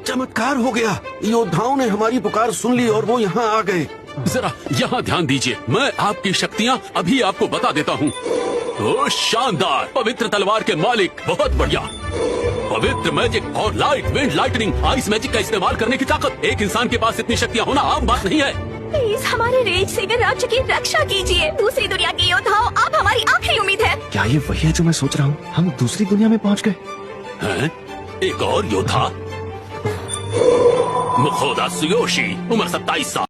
चमत्कार हो गया। योद्धाओं ने हमारी पुकार सुन ली और वो यहाँ आ गए। जरा यहाँ ध्यान दीजिए, मैं आपकी शक्तियाँ अभी आपको बता देता हूँ। ओ शानदार, पवित्र तलवार के मालिक, बहुत बढ़िया। पवित्र मैजिक और light, wind, lightning, ice magic का इस्तेमाल करने की ताकत। एक इंसान के पास इतनी शक्तियाँ होना आम बात नहीं है। प्लीज हमारे रेज सेवर राज्य की रक्षा कीजिए। दूसरी दुनिया के योद्धाओं, आप हमारी आखिरी उम्मीद है। क्या ये वही है जो मैं सोच रहा हूँ? हम दूसरी दुनिया में पहुँच गए। हैं? एक और योद्धा, मुखोदा सुयोशी, उम्र 27 साल।